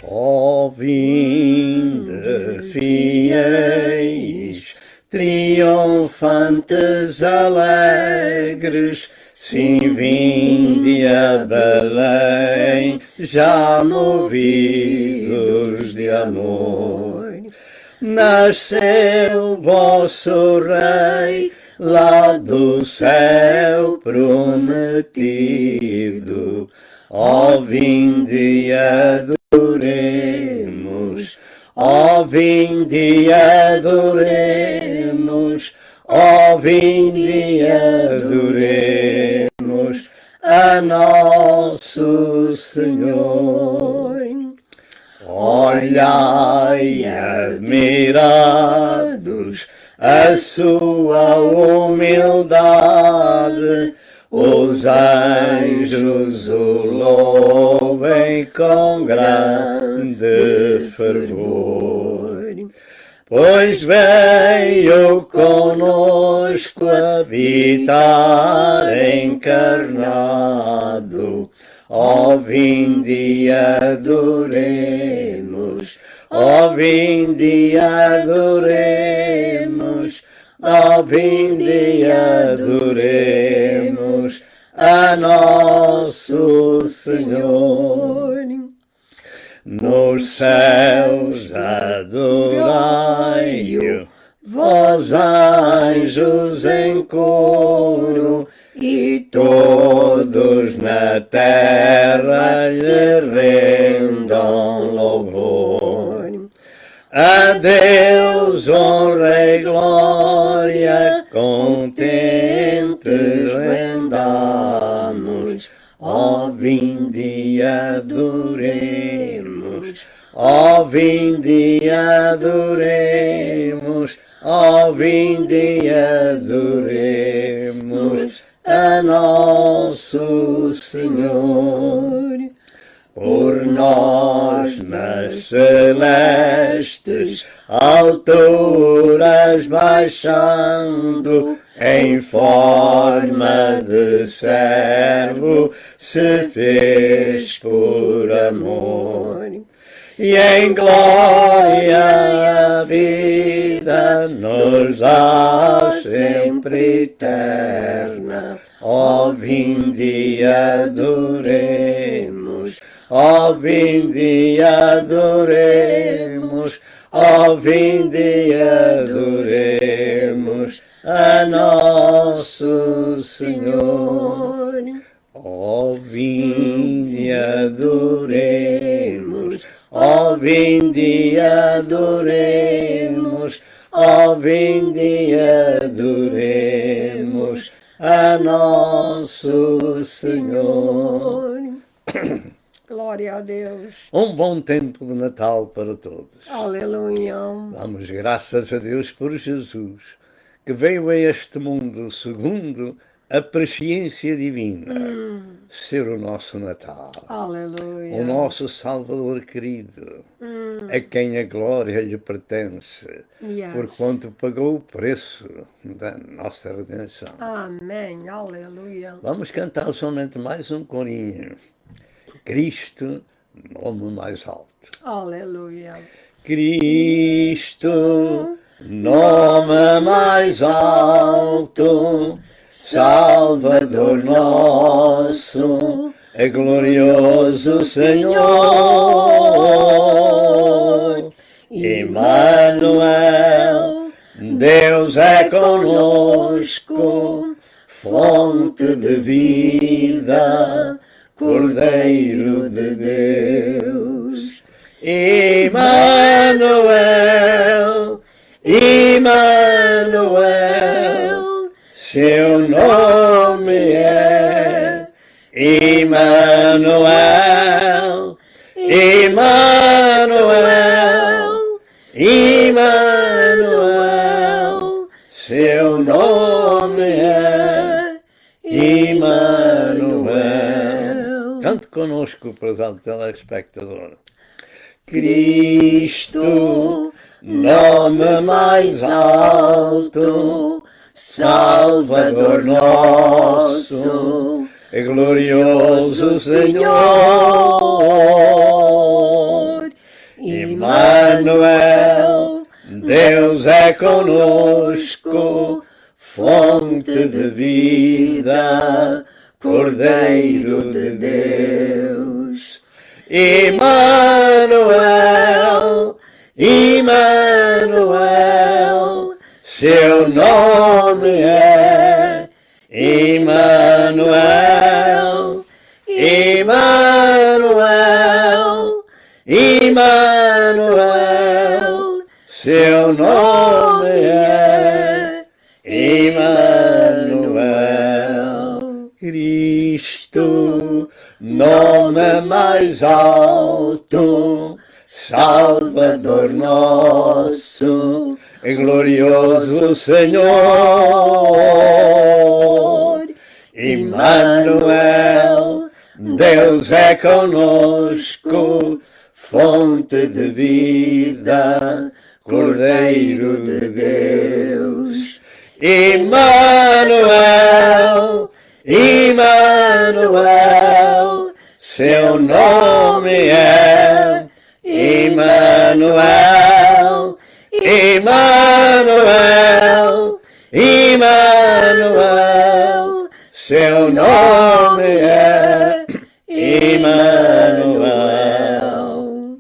Ó vinde, fiéis, triunfantes, alegres, sim, vinde a Belém, já movidos de amor. Nasceu vosso Rei, lá do céu prometido. Ó vinde e adoremos, ó vinde e adoremos, ó vinde e adoremos a nosso Senhor. Olhai admirados a sua humildade, os anjos o louvem com grande fervor. Pois veio conosco habitar encarnado. Ó vinde e adoremos, ó vinde e adoremos, ó vinde e adoremos a nosso Senhor. Nos céus adorai-o, vós anjos em coro, e todos na terra lhe rendam louvor. A Deus honra e glória, contentes rendamos. Ó vinde e adoremos, ó vinde e adoremos, ó vinde e adoremos a nosso Senhor. Por nós nas celestes alturas baixando, em forma de servo se fez por amor. E em glória a vida nos dá sempre eterna. Ó vinde e adoremos, ó vinde e adoremos, ó vinde e adoremos a nosso Senhor. Ó vinde e adoremos, ó vinde e adoremos, ó vinde e adoremos a nosso Senhor. Glória a Deus. Um bom tempo de Natal para todos. Aleluia. Damos graças a Deus por Jesus, que veio a este mundo segundo a presciência divina, ser o nosso Natal. Aleluia. O nosso Salvador querido, a quem a glória lhe pertence, porquanto pagou o preço da nossa redenção. Amém. Aleluia. Vamos cantar somente mais um corinho. Cristo, nome mais alto. Aleluia. Cristo, nome mais alto, Salvador nosso, é glorioso Senhor. Emmanuel, Deus é conosco, fonte de vida, Cordeiro de Deus. Emmanuel, Emmanuel, seu nome é Emmanuel, Emmanuel, Emmanuel, seu nome é Emmanuel. Cante conosco, prezado telespectador. Cristo, nome mais alto, Salvador nosso, glorioso Senhor. Emmanuel, Deus é conosco, fonte de vida, Cordeiro de Deus. Emmanuel, Emmanuel, seu nome é Emmanuel, Emmanuel, Emmanuel, seu nome é Emmanuel. Cristo, nome mais alto, Salvador nosso, glorioso Senhor. Emmanuel, Deus é conosco, fonte de vida, Cordeiro de Deus. Emmanuel, Emmanuel, seu nome é Emmanuel, Emmanuel, Emmanuel, seu nome é Emmanuel.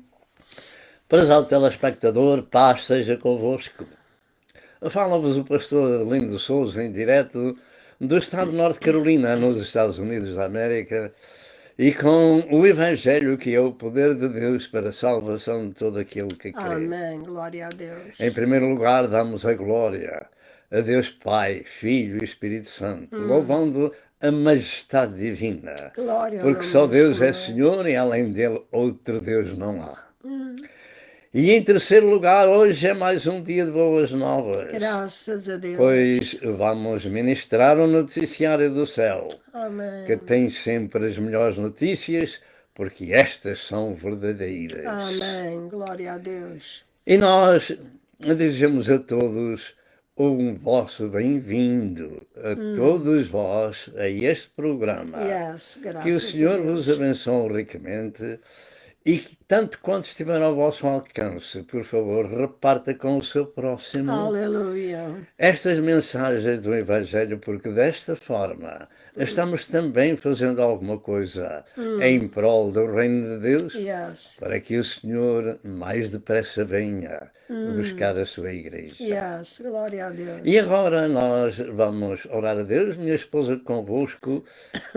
Prezado telespectador, paz seja convosco. Fala-vos o pastor Lindo Souza, em direto do estado de Norte Carolina, nos Estados Unidos da América, e com o Evangelho, que é o poder de Deus para a salvação de todo aquele que crê. Amém. Glória a Deus. Em primeiro lugar, damos a glória a Deus Pai, Filho e Espírito Santo, louvando a majestade divina, Glória ao porque nome só do Deus é Senhor. Senhor e além dele outro Deus não há. E em terceiro lugar, hoje é mais um dia de boas novas, Graças a Deus. pois vamos ministrar o noticiário do céu, Amém. que tem sempre as melhores notícias, porque estas são verdadeiras. Amém. Glória a Deus. E nós desejamos a todos um vosso bem-vindo, a todos vós, a este programa. Yes, graças Que o Senhor a Deus. vos abençoe ricamente e que, tanto quanto estiver ao vosso alcance, por favor, reparta com o seu próximo Aleluia. estas mensagens do Evangelho, porque desta forma estamos também fazendo alguma coisa em prol do Reino de Deus, Yes. para que o Senhor mais depressa venha buscar a sua igreja. Yes. Glória a Deus. E agora nós vamos orar a Deus, minha esposa convosco,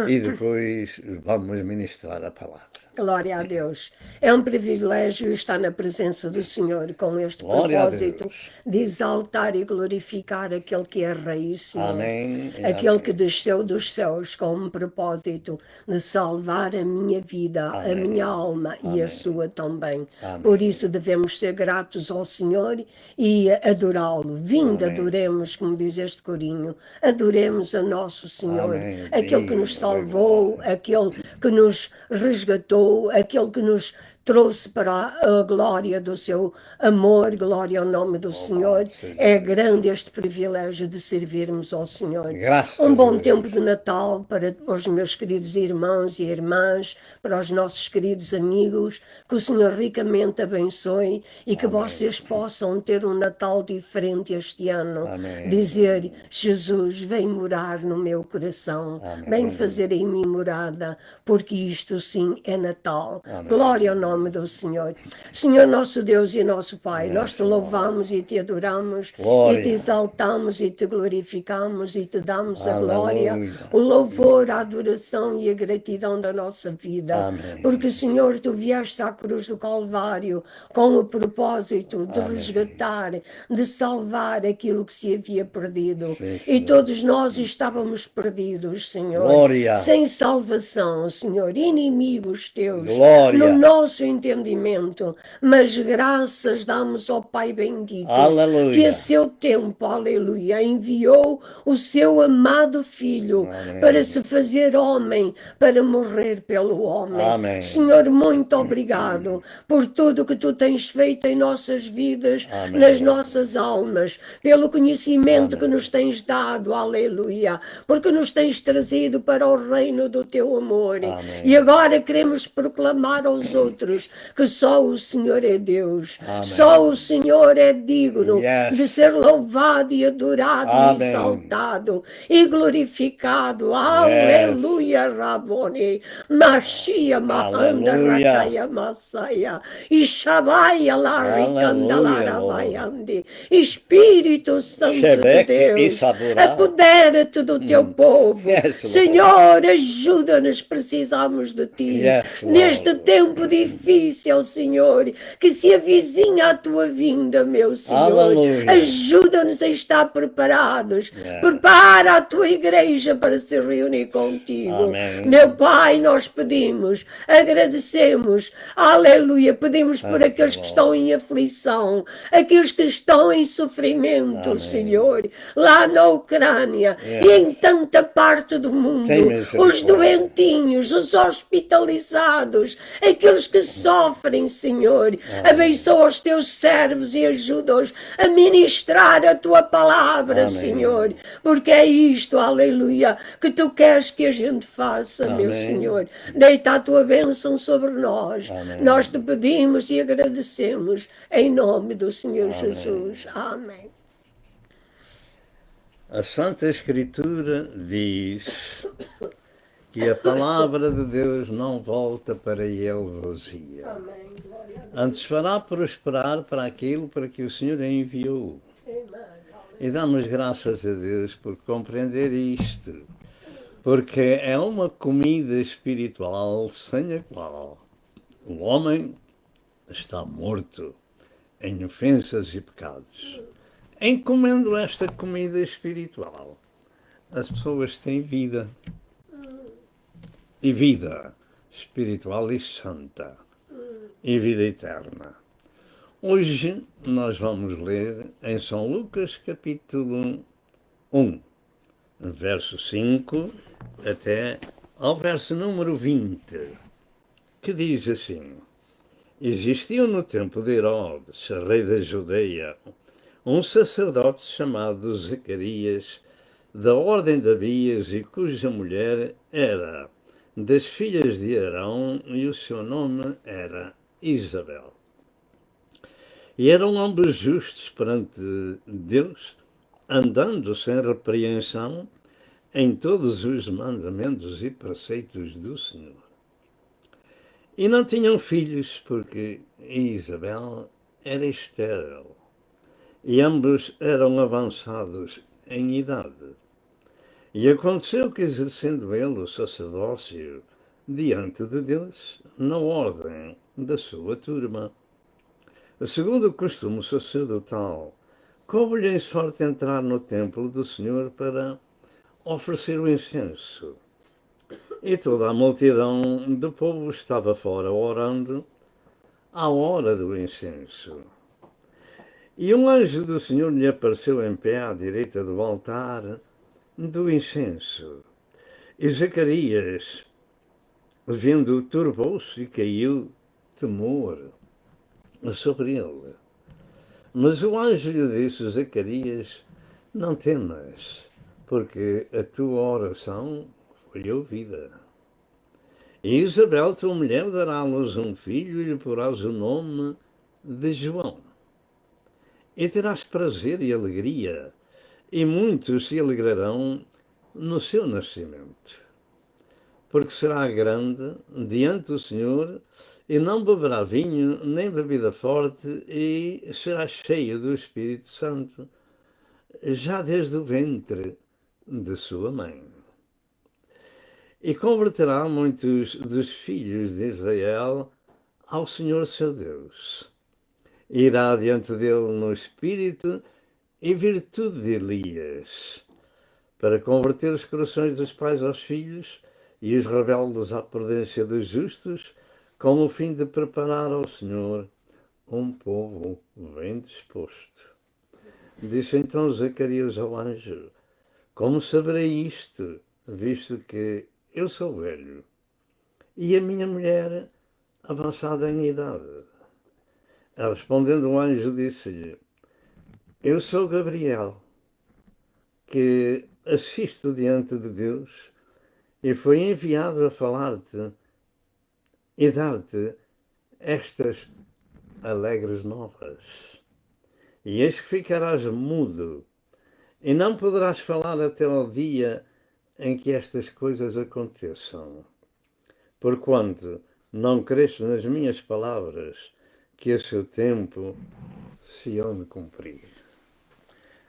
e depois vamos ministrar a palavra. Glória a Deus. É um privilégio estar na presença do Senhor com este Glória a propósito Deus. de exaltar e glorificar aquele que é Rei e Senhor. Amém. e Aquele amém. que desceu dos céus com um propósito de salvar a minha vida, a Amém. minha alma e Amém. a sua também. Amém. Por isso devemos ser gratos ao Senhor e adorá-lo. Vinde, Amém. adoremos, como diz este corinho, adoremos a nosso Senhor, Amém. aquele que nos Viva, salvou, aquele que nos resgatou, aquele que nos trouxe para a glória do seu amor, glória ao nome do Senhor. seja É grande este privilégio de servirmos ao Senhor. Graças Um bom a Deus. tempo de Natal para os meus queridos irmãos e irmãs, para os nossos queridos amigos, que o Senhor ricamente abençoe e que vocês possam ter um Natal diferente este ano. Amém. Dizer, Jesus, vem morar no meu coração, Amém. vem fazer em mim morada, porque isto sim é Natal. Amém. Glória ao nome do Senhor. Senhor nosso Deus e nosso Pai, nós te louvamos e te adoramos, Glória. e te exaltamos e te glorificamos e te damos a glória, Aleluia. o louvor, a adoração e a gratidão da nossa vida. Amém. Porque, Senhor, tu vieste à cruz do Calvário com o propósito de Amém. resgatar, de salvar aquilo que se havia perdido. Sim, E Senhor. todos nós estávamos perdidos, Senhor, Glória. sem salvação, Senhor, inimigos teus, Glória. no nosso entendimento, mas graças damos ao Pai bendito, Aleluia. que a seu tempo, aleluia, enviou o seu amado Filho Amém. para se fazer homem, para morrer pelo homem. Amém. Senhor, muito obrigado por tudo que tu tens feito em nossas vidas, Amém. nas nossas almas, pelo conhecimento Amém. que nos tens dado, aleluia, porque nos tens trazido para o reino do teu amor. Amém. E agora queremos proclamar aos outros que só o Senhor é Deus, Amém. só o Senhor é digno Yes. de ser louvado e adorado e Amém. exaltado e glorificado. Aleluia, Rabone, Machia, Mahanda, Aleluia. Rakaya, Masaya, Ishabaya, Laricanda, Aleluia, Larabayande, Espírito Santo de Shebeque e Deus, Saburá. apodera-te do teu povo. Yes, Lord. Senhor, ajuda-nos, precisamos de ti. Yes, Lord. Neste tempo difícil, Senhor, que se avizinha a tua vinda, meu Senhor. Aleluia. Ajuda-nos a estar preparados. Yes. Prepara a tua igreja para se reunir contigo. Amém. Meu Pai, nós pedimos, agradecemos, aleluia, pedimos por Thank aqueles you, que Lord. estão em aflição, aqueles que estão em sofrimento, Amém. Senhor, lá na Ucrânia Yes. e em tanta parte do mundo, Tem os misericórdia. doentinhos, os hospitalizados, aqueles que sofrem, Senhor, abençoa os teus servos e ajuda-os a ministrar a tua palavra, Amém. Senhor, porque é isto, aleluia, que tu queres que a gente faça, meu Amém. Senhor. Deita a tua bênção sobre nós. Amém. Nós te pedimos e agradecemos em nome do Senhor Amém. Jesus. Amém. A Santa Escritura diz que a palavra de Deus não volta para ele vazia. Amém. Glória a Deus. Antes fará prosperar para aquilo para que o Senhor a enviou. Amém. E damos graças a Deus por compreender isto, porque é uma comida espiritual sem a qual o homem está morto em ofensas e pecados. Em comendo esta comida espiritual, as pessoas têm vida. E vida espiritual e santa. E vida eterna. Hoje nós vamos ler em São Lucas capítulo 1, verso 5 até ao verso número 20, que diz assim: Existiu no tempo de Herodes, rei da Judeia, um sacerdote chamado Zacarias, da ordem de Abias, e cuja mulher era das filhas de Arão, e o seu nome era Isabel. E eram ambos justos perante Deus, andando sem repreensão em todos os mandamentos e preceitos do Senhor. E não tinham filhos, porque Isabel era estéril, e ambos eram avançados em idade. E aconteceu que, exercendo ele o sacerdócio diante de Deus, na ordem da sua turma, segundo o costume sacerdotal, coube-lhe em sorte entrar no templo do Senhor para oferecer o incenso. E toda a multidão do povo estava fora orando à hora do incenso. E um anjo do Senhor lhe apareceu em pé à direita do altar do incenso. E Zacarias, vendo-o, turbou-se e caiu temor sobre ele. Mas o anjo lhe disse: Zacarias, não temas, porque a tua oração foi ouvida. E Isabel, tua mulher, dará à luz um filho e lhe porás o nome de João. E terás prazer e alegria, e muitos se alegrarão no seu nascimento. Porque será grande diante do Senhor, e não beberá vinho, nem bebida forte, e será cheio do Espírito Santo, já desde o ventre de sua mãe. E converterá muitos dos filhos de Israel ao Senhor seu Deus. Irá diante dele no Espírito e virtude de Elias, para converter os corações dos pais aos filhos e os rebeldes à prudência dos justos, com o fim de preparar ao Senhor um povo bem disposto. Disse então Zacarias ao anjo: como saberei isto, visto que eu sou velho e a minha mulher avançada em idade? Respondendo o anjo, disse-lhe: eu sou Gabriel, que assisto diante de Deus e foi enviado a falar-te e dar-te estas alegres novas. E eis que ficarás mudo e não poderás falar até ao dia em que estas coisas aconteçam, porquanto não creste nas minhas palavras, que a seu tempo se hão de cumprir.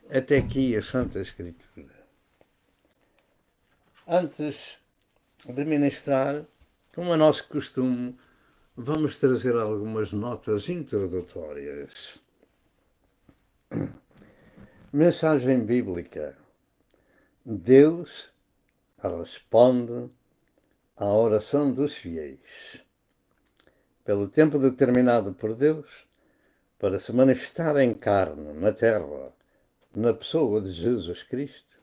Até aqui a Santa Escritura. Antes de ministrar, como é nosso costume, vamos trazer algumas notas introdutórias. Mensagem bíblica. Deus responde à oração dos fiéis. Pelo tempo determinado por Deus, para se manifestar em carne, na terra, na pessoa de Jesus Cristo,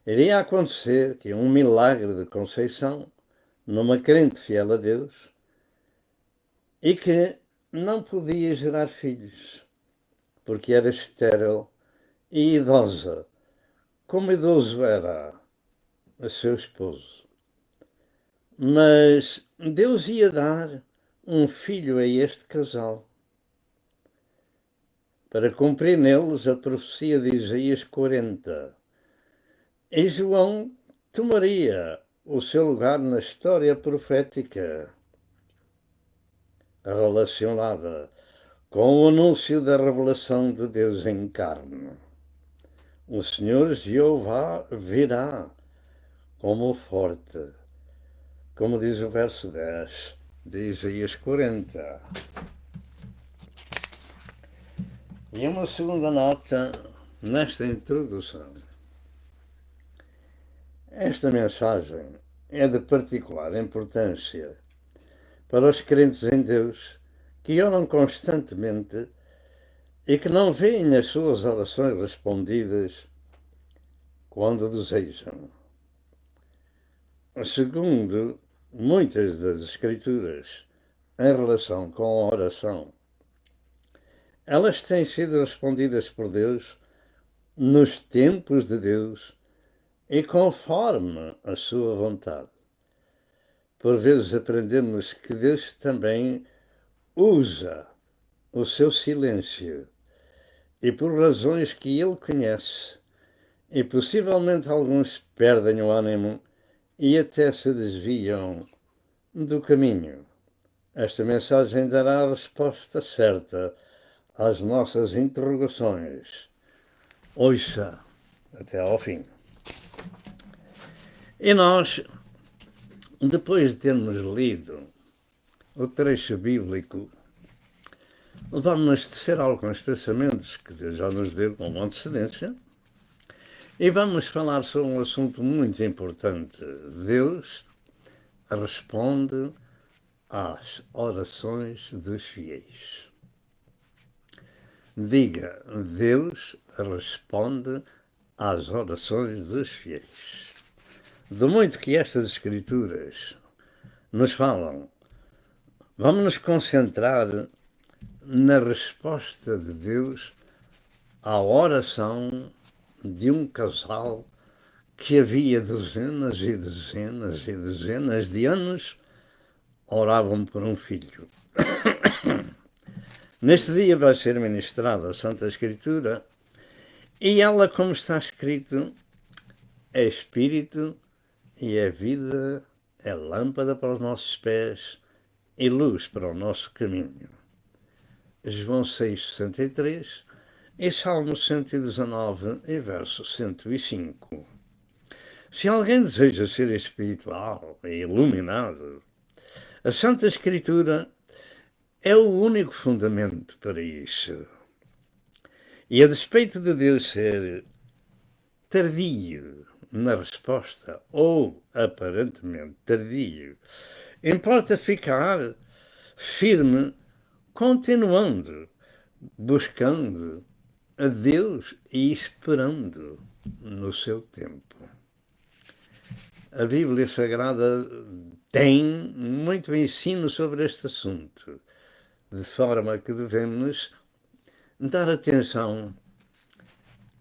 iria acontecer que um milagre de conceição numa crente fiel a Deus e que não podia gerar filhos, porque era estéril e idosa, como idoso era a seu esposo. Mas Deus ia dar um filho a este casal, para cumprir neles a profecia de Isaías 40. E João tomaria o seu lugar na história profética relacionada com o anúncio da revelação de Deus em carne. O Senhor Jeová virá como forte, como diz o verso 10 de Isaías 40. E uma segunda nota nesta introdução. Esta mensagem é de particular importância para os crentes em Deus que oram constantemente e que não veem as suas orações respondidas quando desejam. Segundo muitas das Escrituras em relação com a oração, elas têm sido respondidas por Deus nos tempos de Deus e conforme a sua vontade. Por vezes aprendemos que Deus também usa o seu silêncio e por razões que Ele conhece, e possivelmente alguns perdem o ânimo e até se desviam do caminho. Esta mensagem dará a resposta certa às nossas interrogações. Ouça até ao fim. E nós, depois de termos lido o trecho bíblico, vamos tecer alguns pensamentos que Deus já nos deu com antecedência e vamos falar sobre um assunto muito importante. Deus responde às orações dos fiéis. Diga, Deus responde às orações dos fiéis. Do muito que estas Escrituras nos falam, vamos nos concentrar na resposta de Deus à oração de um casal que havia dezenas e dezenas e dezenas de anos oravam por um filho. Neste dia vai ser ministrada a Santa Escritura e ela, como está escrito, é Espírito e é vida, é lâmpada para os nossos pés e luz para o nosso caminho. João 6,63 e Salmo 119 e verso 105. Se alguém deseja ser espiritual e iluminado, a Santa Escritura é o único fundamento para isso. E a despeito de Deus ser tardio na resposta, ou aparentemente tardio, importa ficar firme, continuando, buscando a Deus e esperando no seu tempo. A Bíblia Sagrada tem muito ensino sobre este assunto, de forma que devemos dar atenção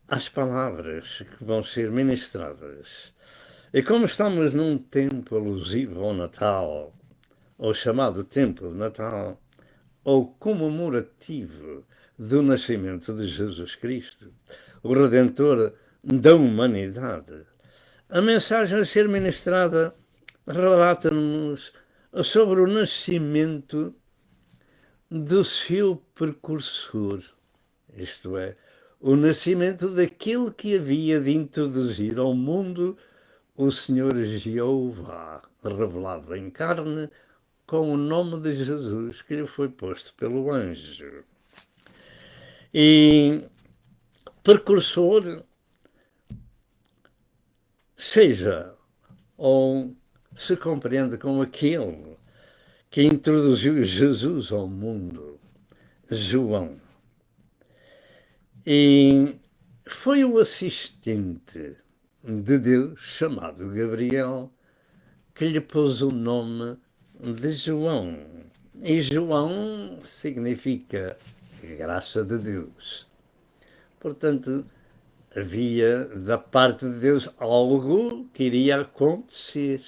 às palavras que vão ser ministradas. E como estamos num tempo alusivo ao Natal, ou chamado tempo de Natal, ou comemorativo do nascimento de Jesus Cristo, o Redentor da humanidade, a mensagem a ser ministrada relata-nos sobre o nascimento do seu precursor, isto é, o nascimento daquele que havia de introduzir ao mundo o Senhor Jeová, revelado em carne, com o nome de Jesus que lhe foi posto pelo anjo. E precursor, seja, ou se compreende como aquele que introduziu Jesus ao mundo, João. E foi o assistente de Deus, chamado Gabriel, que lhe pôs o nome de João. E João significa graça de Deus. Portanto, havia da parte de Deus algo que iria acontecer.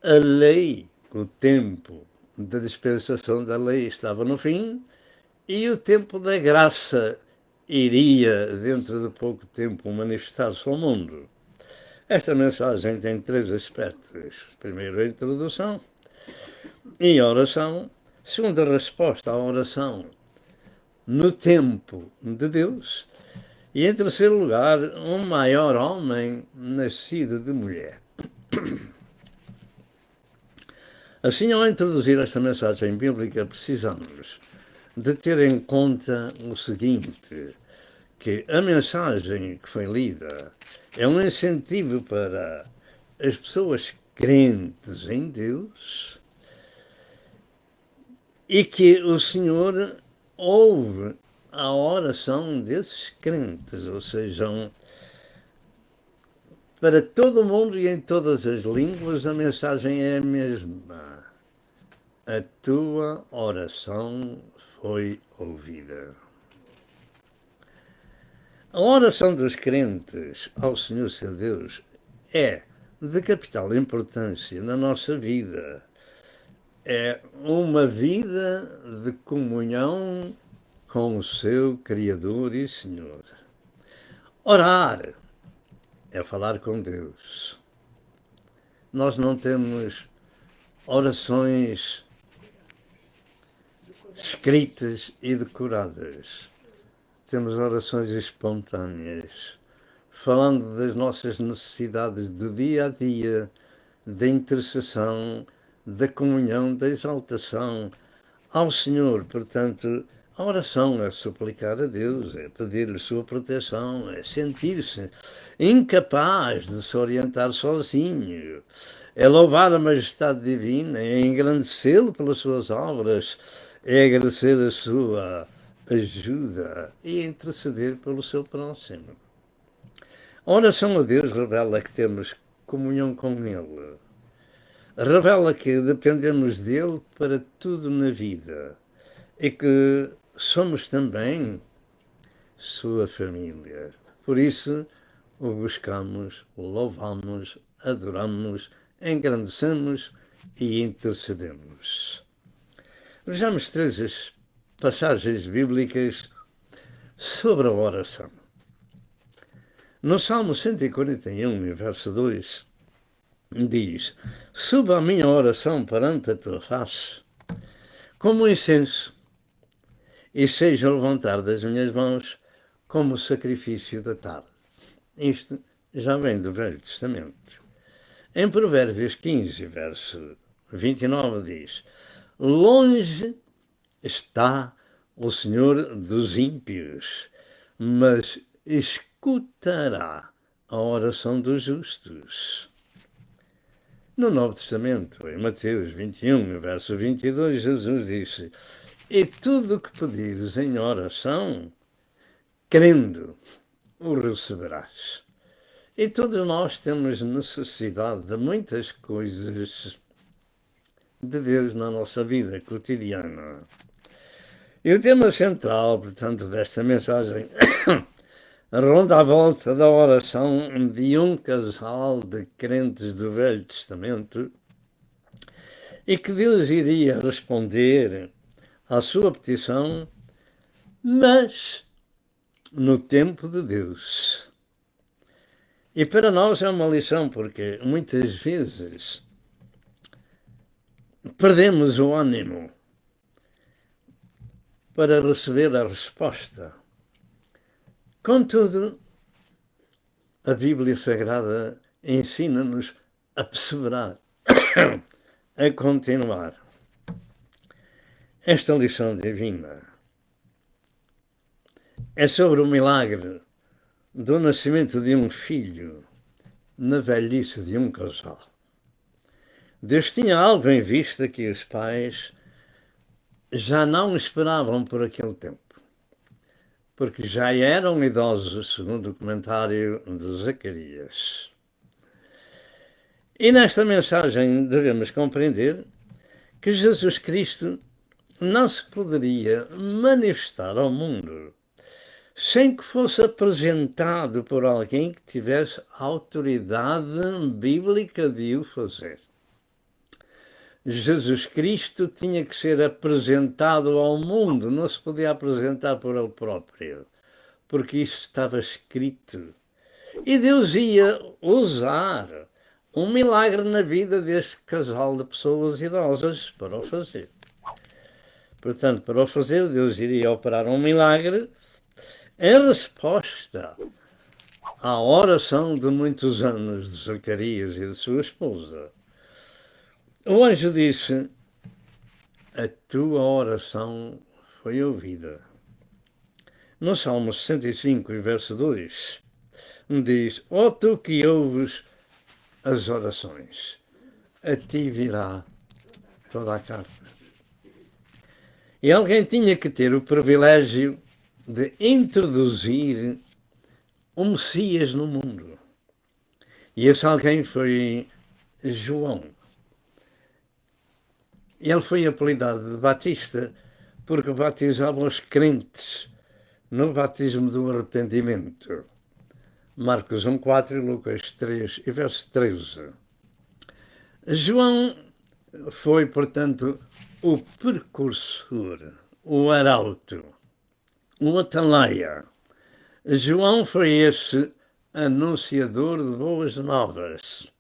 A lei, o tempo da dispensação da lei estava no fim e o tempo da graça iria, dentro de pouco tempo, manifestar-se ao mundo. Esta mensagem tem 3 aspectos. Primeiro, a introdução e a oração. Segundo, a resposta à oração no tempo de Deus. E, em terceiro lugar, um maior homem nascido de mulher. Assim, ao introduzir esta mensagem bíblica, precisamos de ter em conta o seguinte, que a mensagem que foi lida é um incentivo para as pessoas crentes em Deus e que o Senhor ouve a oração desses crentes, ou seja, para todo o mundo e em todas as línguas a mensagem é a mesma. A tua oração foi ouvida. A oração dos crentes ao Senhor seu Deus é de capital importância na nossa vida. É uma vida de comunhão com o seu Criador e Senhor. Orar é falar com Deus. Nós não temos orações escritas e decoradas. Temos orações espontâneas, falando das nossas necessidades do dia a dia, da intercessão, da comunhão, da exaltação ao Senhor. Portanto, a oração é suplicar a Deus, é pedir-lhe sua proteção, é sentir-se incapaz de se orientar sozinho, é louvar a majestade divina, é engrandecê-lo pelas suas obras, é agradecer a sua ajuda e interceder pelo seu próximo. A oração a Deus revela que temos comunhão com Ele. Revela que dependemos dele para tudo na vida e que somos também sua família. Por isso, o buscamos, o louvamos, adoramos, engrandecemos e intercedemos. Vejamos 3 passagens bíblicas sobre a oração. No Salmo 141, verso 2, diz: suba a minha oração perante a tua face, como incenso, e seja o levantar das minhas mãos como o sacrifício da tarde. Isto já vem do Velho Testamento. Em Provérbios 15, verso 29, diz: longe está o Senhor dos ímpios, mas escutará a oração dos justos. No Novo Testamento, em Mateus 21, verso 22, Jesus disse: E tudo o que pedires em oração, crendo, o receberás. E todos nós temos necessidade de muitas coisas de Deus na nossa vida cotidiana. E o tema central, portanto, desta mensagem ronda à volta da oração de um casal de crentes do Velho Testamento e que Deus iria responder à sua petição, mas no tempo de Deus. E para nós é uma lição, porque muitas vezes perdemos o ânimo para receber a resposta. Contudo, a Bíblia Sagrada ensina-nos a perseverar, a continuar. Esta lição divina é sobre o milagre do nascimento de um filho na velhice de um casal. Deus tinha algo em vista que os pais já não esperavam por aquele tempo, porque já eram idosos, segundo o comentário de Zacarias. E nesta mensagem devemos compreender que Jesus Cristo não se poderia manifestar ao mundo sem que fosse apresentado por alguém que tivesse autoridade bíblica de o fazer. Jesus Cristo tinha que ser apresentado ao mundo, não se podia apresentar por ele próprio, porque isso estava escrito. E Deus ia usar um milagre na vida deste casal de pessoas idosas para o fazer. Portanto, para o fazer, Deus iria operar um milagre em resposta à oração de muitos anos de Zacarias e de sua esposa. O anjo disse: a tua oração foi ouvida. No Salmo 65, verso 2, diz: ó tu que ouves as orações, a ti virá toda a carne. E alguém tinha que ter o privilégio de introduzir o Messias no mundo. E esse alguém foi João. Ele foi apelidado de Batista porque batizava os crentes no batismo do arrependimento. Marcos 1,4 e Lucas 3 e verso 13. João foi, portanto, o precursor, o arauto, o atalaia. João foi esse anunciador de boas novas.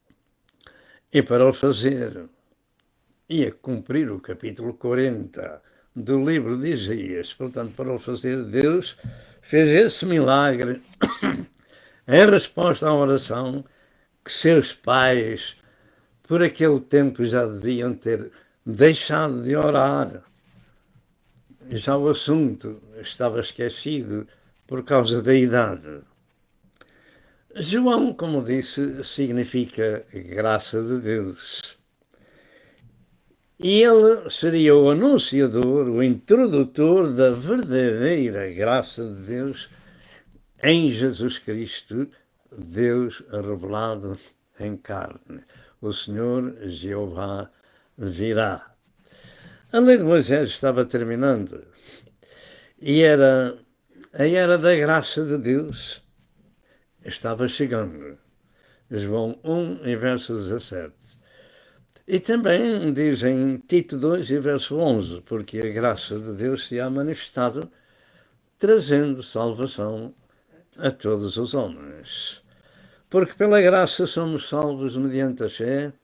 E para o fazer, ia cumprir o capítulo 40 do livro de Isaías. Portanto, para o fazer, Deus fez esse milagre em resposta à oração que seus pais, por aquele tempo, já deviam ter deixado de orar. Já o assunto estava esquecido por causa da idade. João, como disse, significa graça de Deus. E ele seria o anunciador, o introdutor da verdadeira graça de Deus em Jesus Cristo, Deus revelado em carne. O Senhor Jeová virá. A lei de Moisés estava terminando e era a era da graça de Deus. Estava chegando. João 1, em verso 17. E também diz em Tito 2, e verso 11, porque a graça de Deus se há manifestado, trazendo salvação a todos os homens. Porque pela graça somos salvos mediante a fé,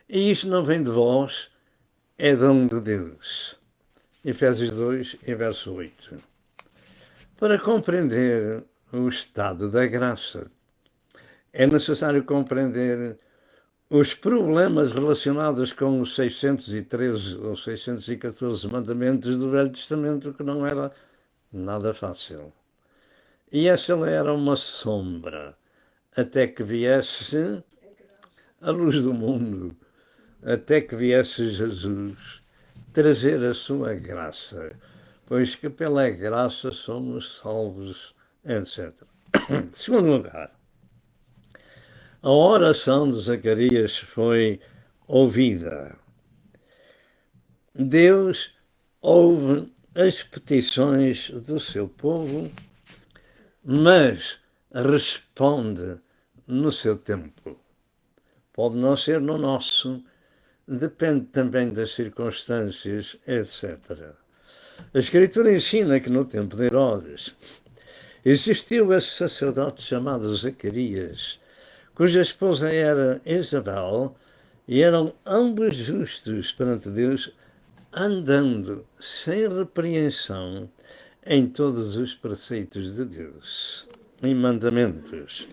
e isto não vem de vós, é dom de Deus. Efésios 2, e verso 8. Para compreender o estado da graça, é necessário compreender os problemas relacionados com os 613 ou 614 mandamentos do Velho Testamento, que não era nada fácil. E essa era uma sombra, até que viesse a luz do mundo, até que viesse Jesus trazer a sua graça, pois que pela graça somos salvos, etc. Segundo lugar, a oração de Zacarias foi ouvida. Deus ouve as petições do seu povo, mas responde no seu tempo. Pode não ser no nosso, depende também das circunstâncias, etc. A Escritura ensina que no tempo de Herodes existiu esse sacerdote chamado Zacarias, cuja esposa era Isabel, e eram ambos justos perante Deus, andando sem repreensão em todos os preceitos de Deus, em mandamentos.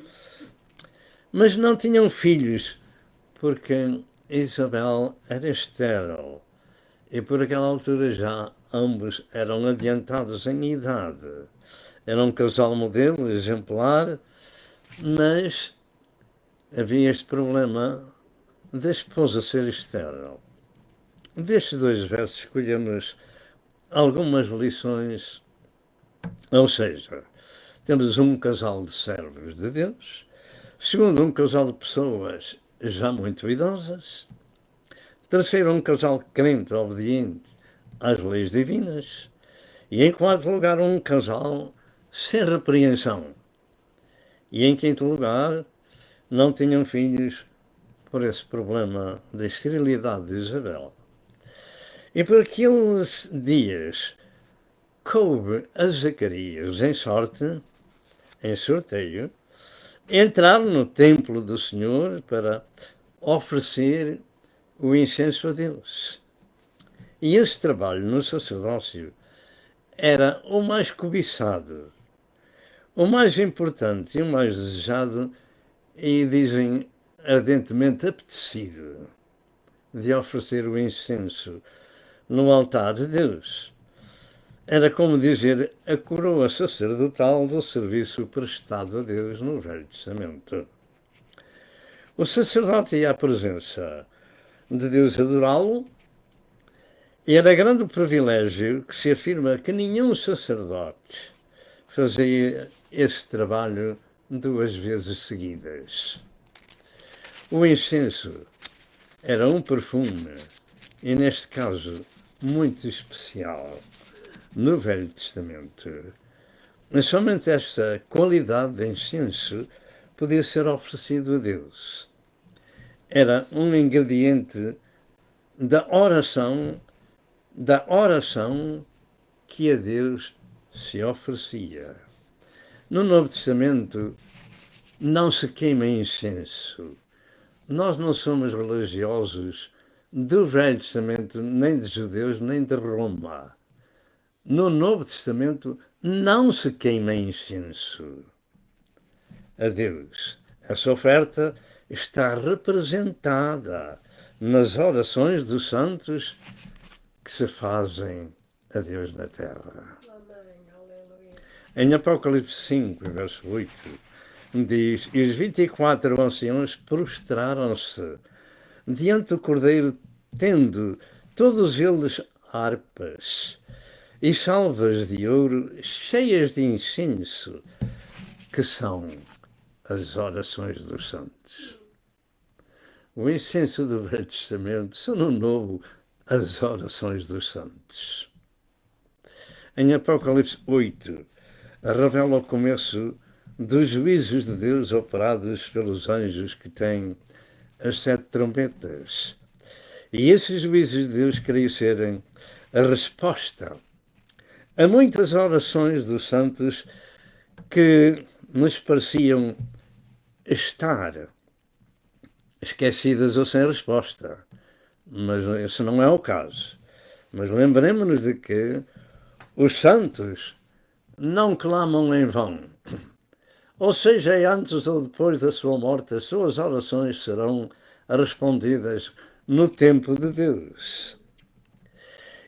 Mas não tinham filhos, porque Isabel era estéril, e por aquela altura já ambos eram adiantados em idade. Era um casal modelo, exemplar, mas havia este problema da esposa ser estéril. Destes dois versos escolhemos algumas lições, ou seja, temos um casal de servos de Deus, segundo, um casal de pessoas já muito idosas, terceiro, um casal crente obediente às leis divinas, e em quarto lugar, um casal sem repreensão, e em quinto lugar, não tinham filhos por esse problema da esterilidade de Isabel. E por aqueles dias coube a Zacarias em sorteio, entrar no templo do Senhor para oferecer o incenso a Deus. E esse trabalho no sacerdócio era o mais cobiçado, o mais importante e o mais desejado, e dizem ardentemente apetecido, de oferecer o incenso no altar de Deus. Era como dizer a coroa sacerdotal do serviço prestado a Deus no Velho Testamento. O sacerdote ia à presença de Deus adorá-lo, e era grande o privilégio que se afirma que nenhum sacerdote fazia esse trabalho 2 vezes seguidas. O incenso era um perfume, e neste caso muito especial, no Velho Testamento. Mas somente esta qualidade de incenso podia ser oferecido a Deus. Era um ingrediente da oração que a Deus se oferecia. No Novo Testamento não se queima incenso. Nós não somos religiosos do Velho Testamento, nem de judeus, nem de Roma. No Novo Testamento não se queima incenso a Deus. Essa oferta está representada nas orações dos santos que se fazem a Deus na terra. Em Apocalipse 5, verso 8, diz: E os 24 anciãos prostraram-se diante do Cordeiro, tendo todos eles harpas e salvas de ouro cheias de incenso, que são as orações dos santos. O incenso do Velho Testamento são no Novo as orações dos santos. Em Apocalipse 8, revela o começo dos juízos de Deus operados pelos anjos que têm as 7 trombetas. E esses juízos de Deus queriam serem a resposta a muitas orações dos santos que nos pareciam estar esquecidas ou sem resposta. Mas esse não é o caso. Mas lembremos-nos de que os santos não clamam em vão. Ou seja, antes ou depois da sua morte, as suas orações serão respondidas no tempo de Deus.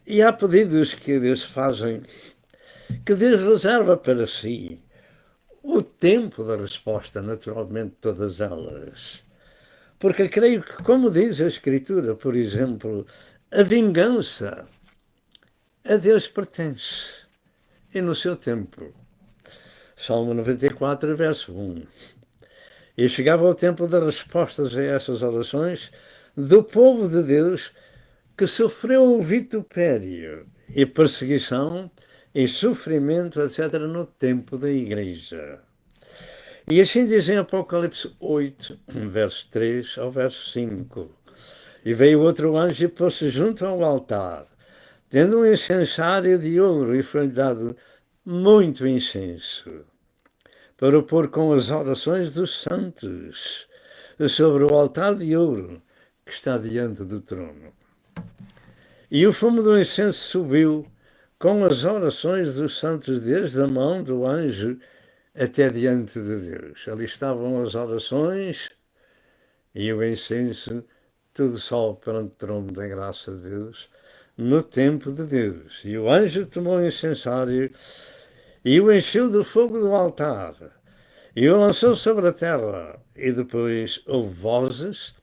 E há pedidos que Deus fazem, que Deus reserva para si o tempo da resposta, naturalmente todas elas. Porque creio que, como diz a Escritura, por exemplo, a vingança a Deus pertence e no seu tempo. Salmo 94, verso 1. E chegava o tempo das respostas a essas orações do povo de Deus que sofreu o vitupério e perseguição e sofrimento, etc., no tempo da Igreja. E assim diz em Apocalipse 8, verso 3 ao verso 5. E veio outro anjo e pôs-se junto ao altar, tendo um incensário de ouro, e foi dado muito incenso, para o pôr com as orações dos santos sobre o altar de ouro que está diante do trono. E o fumo do incenso subiu com as orações dos santos desde a mão do anjo até diante de Deus. Ali estavam as orações e o incenso, tudo só perante o trono da graça de Deus, no tempo de Deus. E o anjo tomou o incensário e o encheu do fogo do altar e o lançou sobre a terra. E depois houve vozes,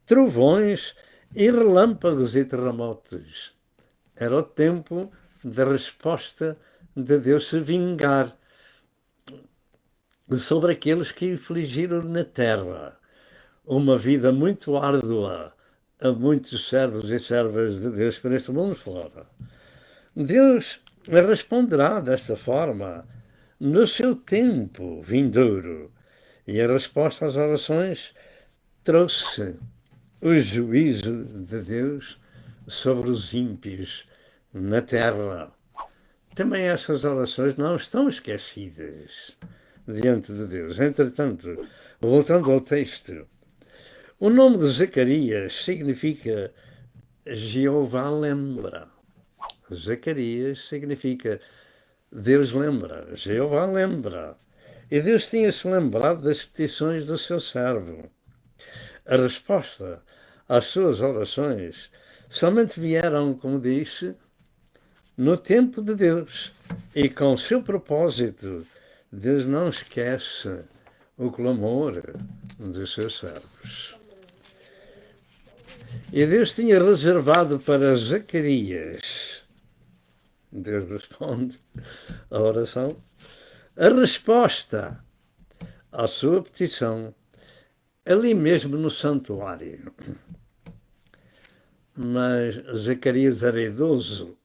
trovões e relâmpagos e terremotos. Era o tempo da resposta de Deus se vingar sobre aqueles que infligiram na terra uma vida muito árdua a muitos servos e servas de Deus por este mundo fora. Deus responderá desta forma no seu tempo vindouro. E a resposta às orações trouxe o juízo de Deus sobre os ímpios na terra. Também essas orações não estão esquecidas diante de Deus. Entretanto, voltando ao texto, o nome de Zacarias significa Jeová lembra. Zacarias significa Deus lembra, Jeová lembra. E Deus tinha-se lembrado das petições do seu servo. A resposta às suas orações somente vieram, como disse, no tempo de Deus. E com o seu propósito, Deus não esquece o clamor dos seus servos. E Deus tinha reservado para Zacarias, Deus responde à oração, a resposta à sua petição ali mesmo no santuário. Mas Zacarias era idoso,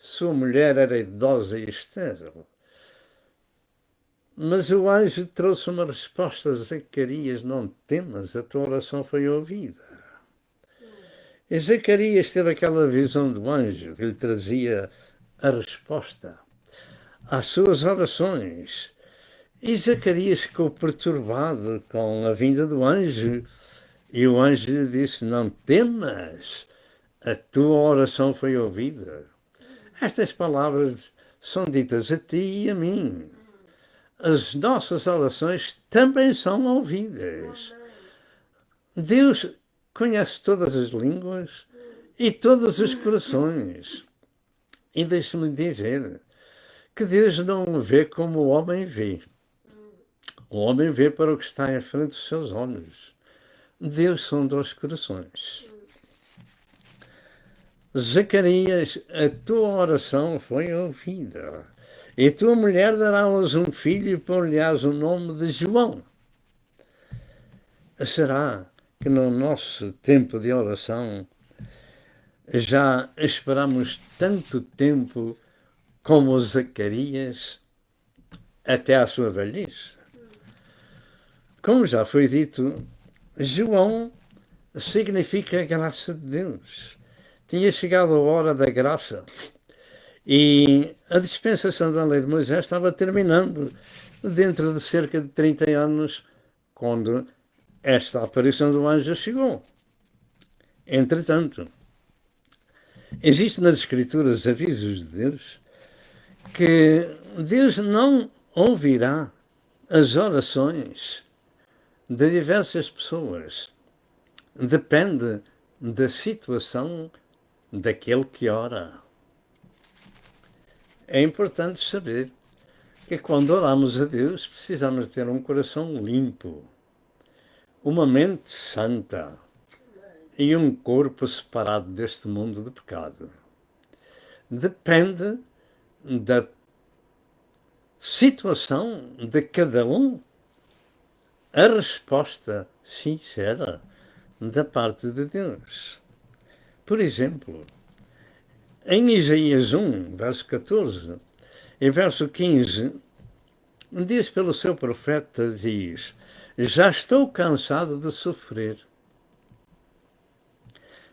sua mulher era idosa e estéril. Mas o anjo trouxe uma resposta a Zacarias: não temas, a tua oração foi ouvida. E Zacarias teve aquela visão do anjo que lhe trazia a resposta às suas orações. E Zacarias ficou perturbado com a vinda do anjo. E o anjo lhe disse: não temas, a tua oração foi ouvida. Estas palavras são ditas a ti e a mim. As nossas orações também são ouvidas. Deus conhece todas as línguas e todos os corações. E deixe-me dizer que Deus não vê como o homem vê. O homem vê para o que está em frente dos seus olhos. Deus sonda os corações. Zacarias, a tua oração foi ouvida. E tua mulher dará a luz um filho e pôr-lhe-ás o nome de João. Será que no nosso tempo de oração já esperamos tanto tempo como Zacarias até à sua velhice? Como já foi dito, João significa graça de Deus. Tinha chegado a hora da graça e a dispensação da lei de Moisés estava terminando dentro de cerca de 30 anos, quando esta aparição do anjo chegou. Entretanto, existem nas Escrituras avisos de Deus que Deus não ouvirá as orações de diversas pessoas. Depende da situação daquele que ora. É importante saber que quando oramos a Deus precisamos ter um coração limpo. uma mente santa e um corpo separado deste mundo de pecado. Depende da situação de cada um a resposta sincera da parte de Deus. Por exemplo, em Isaías 1, verso 14 e verso 15, diz pelo seu profeta, diz: já estou cansado de sofrer,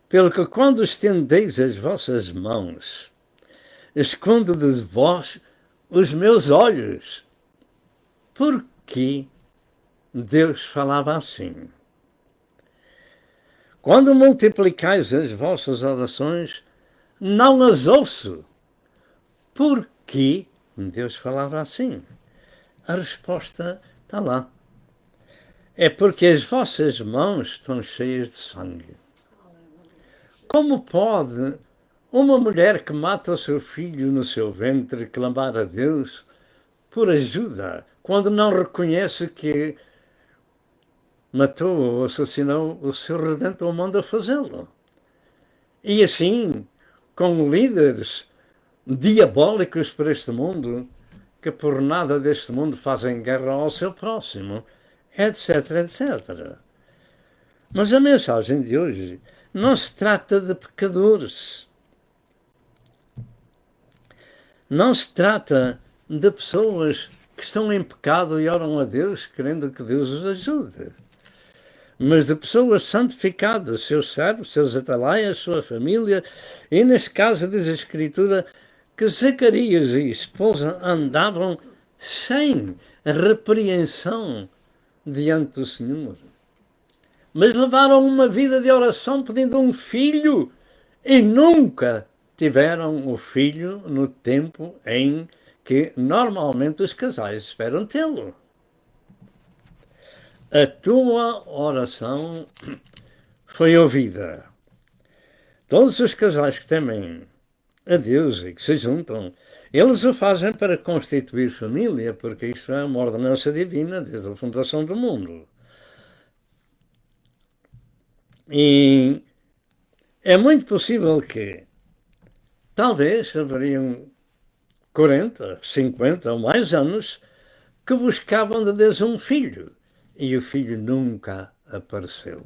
pelo que quando estendeis as vossas mãos, escondo de vós os meus olhos. Por que Deus falava assim? Quando multiplicais as vossas orações, não as ouço. Por que Deus falava assim? A resposta está lá. É porque as vossas mãos estão cheias de sangue. Como pode uma mulher que mata o seu filho no seu ventre clamar a Deus por ajuda, quando não reconhece que matou ou assassinou o seu redentor, manda fazê-lo? E assim, com líderes diabólicos para este mundo, que por nada deste mundo fazem guerra ao seu próximo, etc, etc. Mas a mensagem de hoje não se trata de pecadores. Não se trata de pessoas que estão em pecado e oram a Deus, querendo que Deus os ajude. Mas de pessoas santificadas, seus servos, seus atalaias, sua família. E neste caso diz a Escritura que Zacarias e a esposa andavam sem repreensão diante do Senhor. Mas levaram uma vida de oração pedindo um filho e nunca tiveram o filho no tempo em que normalmente os casais esperam tê-lo. A tua oração foi ouvida. Todos os casais que temem a Deus e que se juntam, eles o fazem para constituir família, porque isto é uma ordenança divina desde a fundação do mundo. E é muito possível que talvez haveriam 40, 50 ou mais anos que buscavam de Deus um filho e o filho nunca apareceu.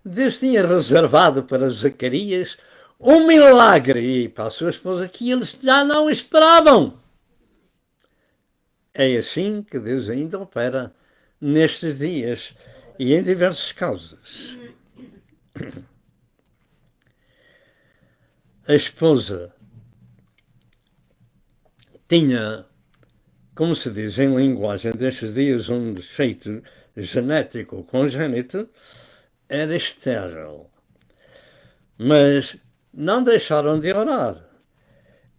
Deus tinha reservado para Zacarias um milagre e para a sua esposa que eles já não esperavam. É assim que Deus ainda opera nestes dias e em diversos casos. A esposa tinha, como se diz em linguagem destes dias, um defeito genético congénito, era estéril. Mas não deixaram de orar.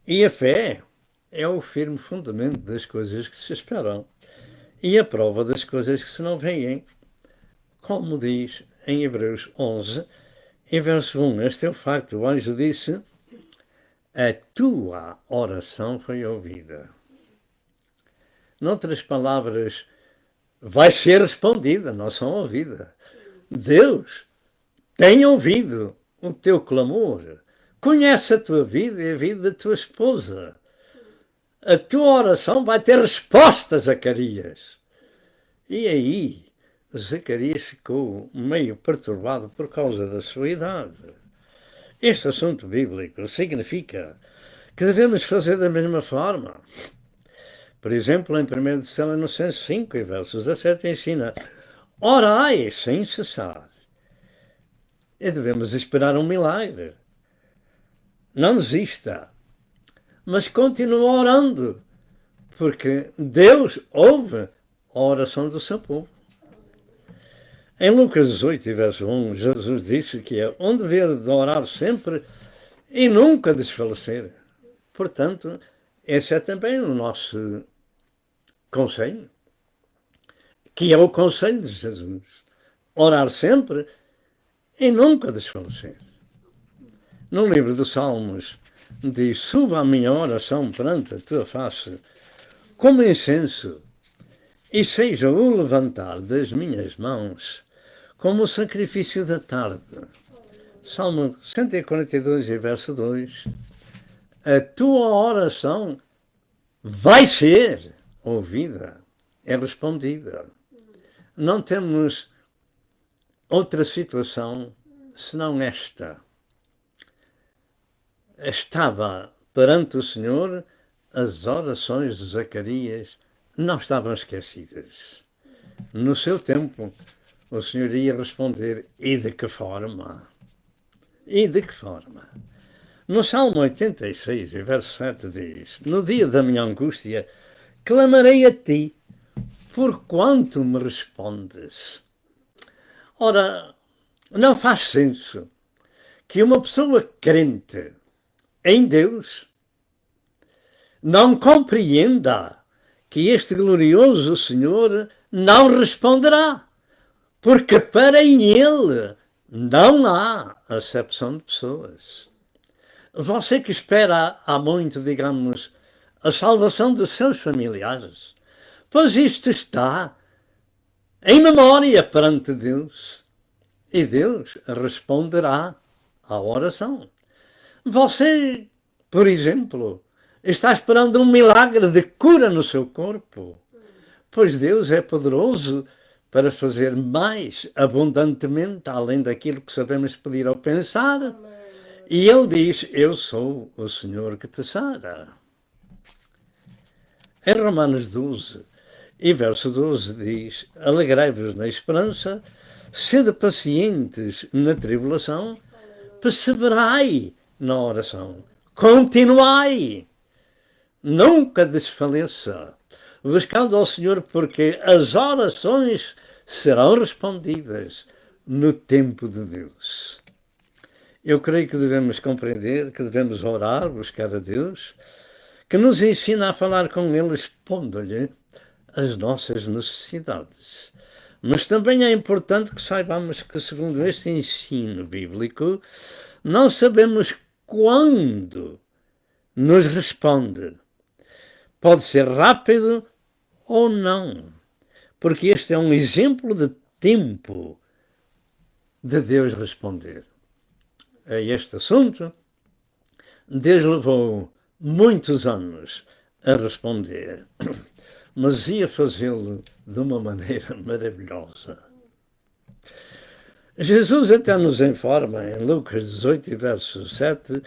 E a fé é o firme fundamento das coisas que se esperam e a prova das coisas que se não veem. Como diz em Hebreus 11, em verso 1, este é o facto: o anjo disse: a tua oração foi ouvida. Noutras palavras, vai ser respondida, não são ouvida. Deus tem ouvido o teu clamor, conhece a tua vida e a vida da tua esposa. A tua oração vai ter resposta, Zacarias. E aí, Zacarias ficou meio perturbado por causa da sua idade. Este assunto bíblico significa que devemos fazer da mesma forma. Por exemplo, em 1 Tessalonicenses 5, versos 17, ensina: orai sem cessar. E devemos esperar um milagre. Não desista, mas continue orando, porque Deus ouve a oração do seu povo. Em Lucas 18, verso 1, Jesus disse que é um dever de orar sempre e nunca desfalecer. Portanto, esse é também o nosso conselho, que é o conselho de Jesus. Orar sempre e nunca desfalecer. No livro dos Salmos diz: suba a minha oração perante a tua face como incenso, e seja o levantar das minhas mãos como o sacrifício da tarde. Salmo 142, verso 2. A tua oração vai ser ouvida, é respondida. Não temos outra situação senão esta. Estava perante o Senhor, as orações de Zacarias não estavam esquecidas. No seu tempo, o Senhor ia responder, e de que forma? E de que forma? No Salmo 86, verso 7 diz, no dia da minha angústia, clamarei a ti, porquanto me respondes. Ora, não faz senso que uma pessoa crente em Deus não compreenda que este glorioso Senhor não responderá, porque para Ele não há acepção de pessoas. Você que espera há muito, digamos, a salvação dos seus familiares, pois isto está em memória perante Deus, e Deus responderá à oração. Você, por exemplo, está esperando um milagre de cura no seu corpo, pois Deus é poderoso para fazer mais abundantemente, além daquilo que sabemos pedir ou pensar. E Ele diz, eu sou o Senhor que te sara. Em Romanos 12, e verso 12 diz, alegrai-vos na esperança, sede pacientes na tribulação, perseverai na oração, continuai, nunca desfaleça, buscando ao Senhor, porque as orações serão respondidas no tempo de Deus. Eu creio que devemos compreender, que devemos orar, buscar a Deus, que nos ensina a falar com Ele, expondo-lhe as nossas necessidades. Mas também é importante que saibamos que, segundo este ensino bíblico, não sabemos quando nos responde. Pode ser rápido ou não, porque este é um exemplo de tempo de Deus responder. A este assunto, Deus levou muitos anos a responder, mas ia fazê-lo de uma maneira maravilhosa. Jesus até nos informa, em Lucas 18, verso 7,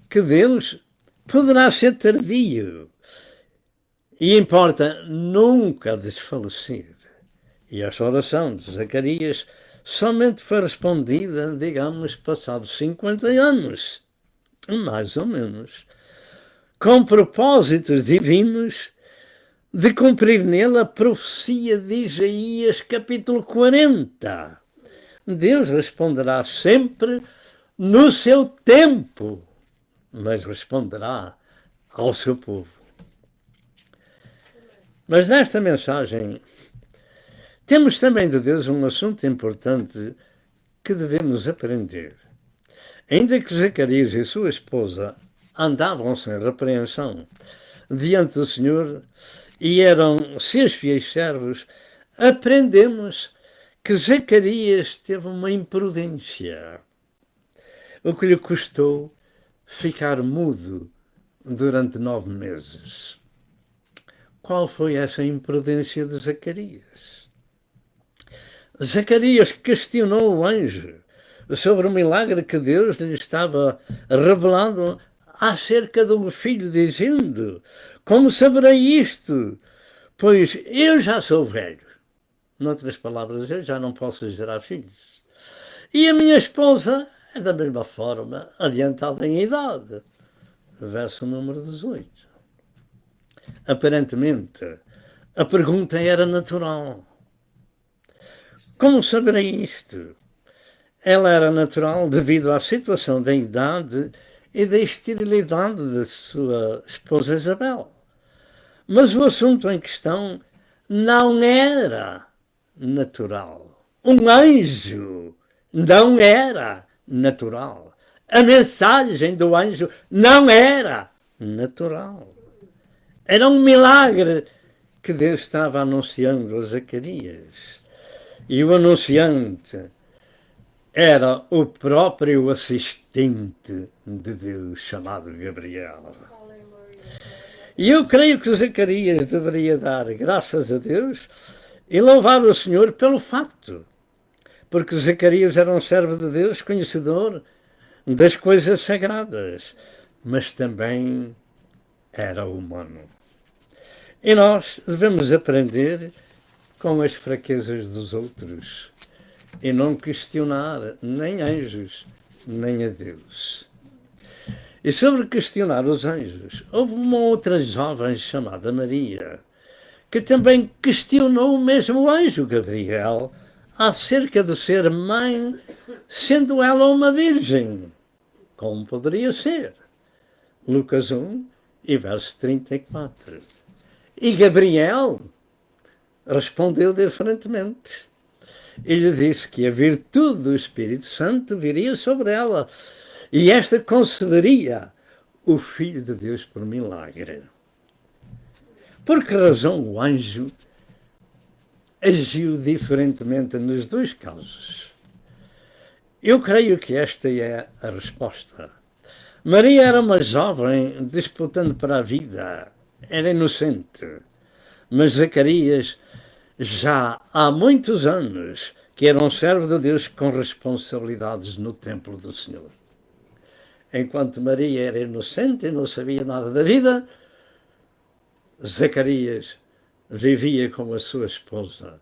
que Deus poderá ser tardio e importa nunca desfalecer. E esta oração de Zacarias somente foi respondida, digamos, passados 50 anos, mais ou menos, com propósitos divinos de cumprir nele a profecia de Isaías, capítulo 40. Deus responderá sempre no seu tempo, mas responderá ao seu povo. Mas nesta mensagem temos também de Deus um assunto importante que devemos aprender. Ainda que Zacarias e sua esposa andavam sem repreensão diante do Senhor e eram seus fiéis servos, aprendemos que Zacarias teve uma imprudência, o que lhe custou ficar mudo durante 9 meses. Qual foi essa imprudência de Zacarias? Zacarias questionou o anjo sobre o milagre que Deus lhe estava revelando acerca do filho, dizendo, como saberei isto? Pois eu já sou velho. Noutras palavras, eu já não posso gerar filhos. E a minha esposa é da mesma forma, adiantada em idade. Verso número 18. Aparentemente, a pergunta era natural. Como saberei isto? Ela era natural devido à situação da idade e da esterilidade de sua esposa Isabel. Mas o assunto em questão não era natural. Um anjo não era natural. A mensagem do anjo não era natural. Era um milagre que Deus estava anunciando a Zacarias. E o anunciante era o próprio assistente de Deus, chamado Gabriel. E eu creio que Zacarias deveria dar graças a Deus e louvar o Senhor pelo facto, porque Zacarias era um servo de Deus, conhecedor das coisas sagradas, mas também era humano. E nós devemos aprender com as fraquezas dos outros e não questionar nem anjos, nem a Deus. E sobre questionar os anjos, houve uma outra jovem chamada Maria, que também questionou o mesmo anjo Gabriel acerca de ser mãe, sendo ela uma virgem. Como poderia ser? Lucas 1 e verso 34. E Gabriel respondeu diferentemente. Ele disse que a virtude do Espírito Santo viria sobre ela e esta conceberia o Filho de Deus por milagre. Por que razão o anjo agiu diferentemente nos dois casos? Eu creio que esta é a resposta. Maria era uma jovem disputando para a vida, era inocente, mas Zacarias já há muitos anos que era um servo de Deus com responsabilidades no templo do Senhor. Enquanto Maria era inocente e não sabia nada da vida, Zacarias vivia com a sua esposa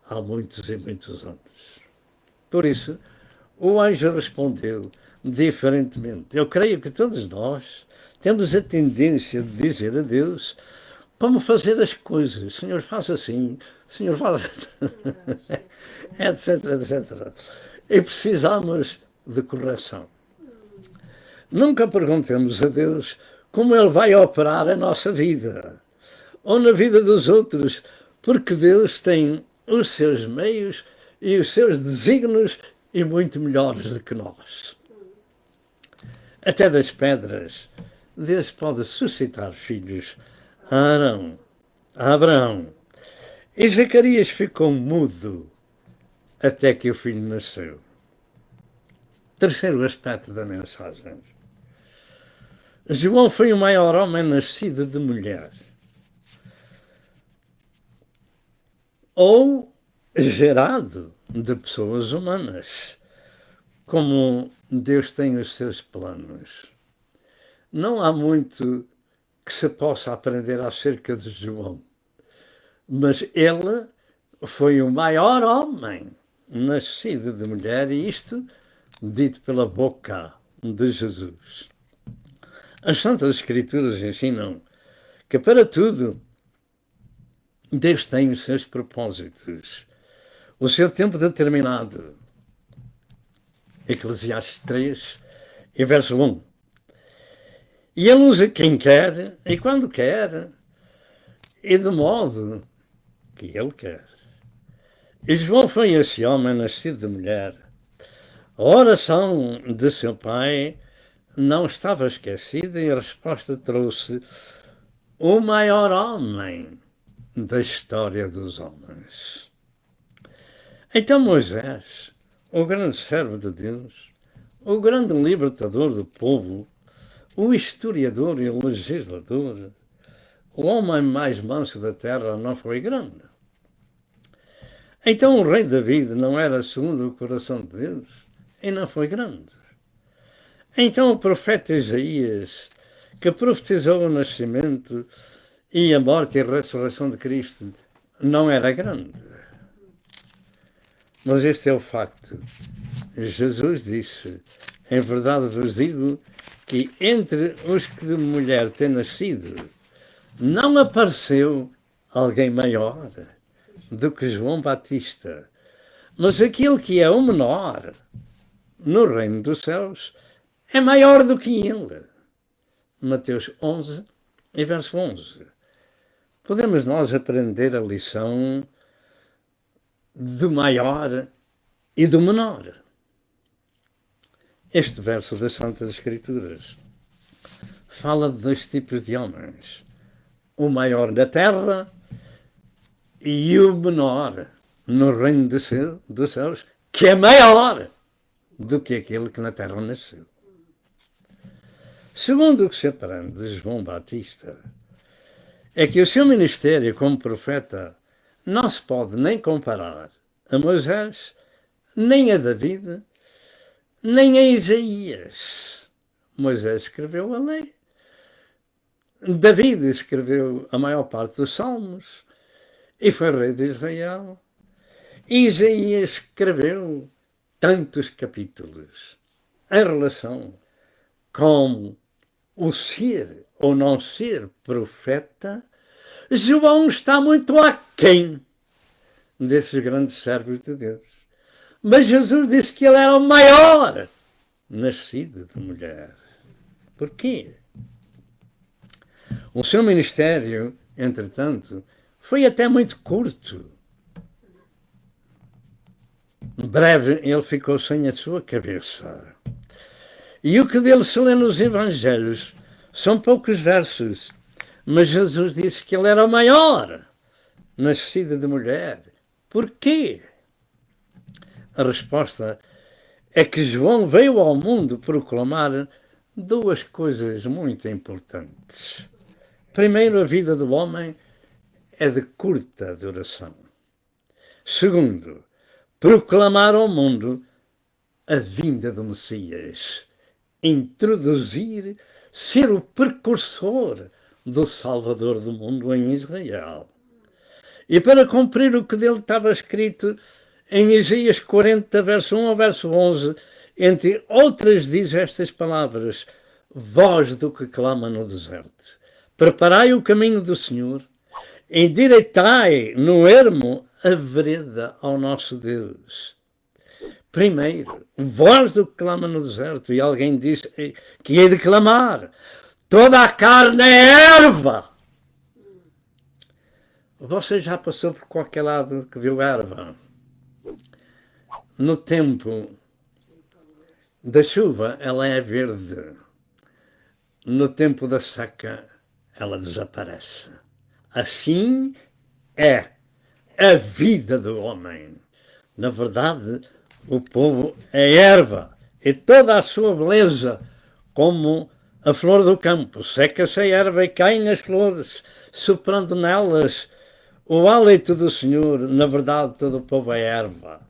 há muitos e muitos anos. Por isso, o anjo respondeu diferentemente. Eu creio que todos nós temos a tendência de dizer a Deus como fazer as coisas. Senhor, faz assim. Senhor, faz assim. etc, etc. E precisamos de correção. Nunca perguntemos a Deus como Ele vai operar a nossa vida ou na vida dos outros, porque Deus tem os seus meios e os seus desígnios e muito melhores do que nós. Até das pedras, Deus pode suscitar filhos a Abraão. E Zacarias ficou mudo até que o filho nasceu. Terceiro aspecto da mensagem. João foi o maior homem nascido de mulher. Ou gerado de pessoas humanas, como Deus tem os seus planos. Não há muito que se possa aprender acerca de João, mas ele foi o maior homem nascido de mulher, e isto dito pela boca de Jesus. As Santas Escrituras ensinam que para tudo Deus tem os seus propósitos, o seu tempo determinado. Eclesiastes 3 e verso 1. E Ele usa quem quer e quando quer e de modo que Ele quer. E João foi esse homem nascido de mulher. A oração de seu pai não estava esquecida e a resposta trouxe o maior homem da história dos homens. Então Moisés, o grande servo de Deus, o grande libertador do povo, o historiador e o legislador, o homem mais manso da terra, não foi grande. Então o rei David não era segundo o coração de Deus e não foi grande. Então o profeta Isaías, que profetizou o nascimento e a morte e a ressurreição de Cristo, não era grande. Mas este é o facto. Jesus disse, em verdade vos digo, que entre os que de mulher têm nascido, não apareceu alguém maior do que João Batista. Mas aquele que é o menor no reino dos céus é maior do que ele. Mateus 11 e verso 11. Podemos nós aprender a lição do maior e do menor. Este verso das Santas Escrituras fala de dois tipos de homens. O maior da terra e o menor no reino dos céus, que é maior do que aquele que na terra nasceu. Segundo o que se aprende de João Batista, é que o seu ministério como profeta não se pode nem comparar a Moisés, nem a David, nem a Isaías. Moisés escreveu a lei. David escreveu a maior parte dos salmos e foi rei de Israel. Isaías escreveu tantos capítulos em relação com o ser ou não ser profeta. João está muito aquém desses grandes servos de Deus. Mas Jesus disse que ele era o maior nascido de mulher. Porquê? O seu ministério, entretanto, foi até muito curto. Breve ele ficou sem a sua cabeça. E o que dele se lê nos Evangelhos são poucos versos, mas Jesus disse que ele era o maior nascido de mulher. Porquê? A resposta é que João veio ao mundo proclamar duas coisas muito importantes. Primeiro, a vida do homem é de curta duração. Segundo, proclamar ao mundo a vinda do Messias. Introduzir, ser o precursor do Salvador do mundo em Israel. E para cumprir o que dele estava escrito em Isaías 40, verso 1 ao verso 11, entre outras diz estas palavras: voz do que clama no deserto, preparai o caminho do Senhor, endireitai no ermo a vereda ao nosso Deus. Primeiro, voz do que clama no deserto, e alguém diz que é de clamar, toda a carne é erva. Você já passou por qualquer lado que viu erva? No tempo da chuva, ela é verde. No tempo da seca, ela desaparece. Assim é a vida do homem. Na verdade, o povo é erva, e toda a sua beleza, como a flor do campo, seca-se a erva e caem as flores, soprando nelas o hálito do Senhor. Na verdade, todo o povo é erva.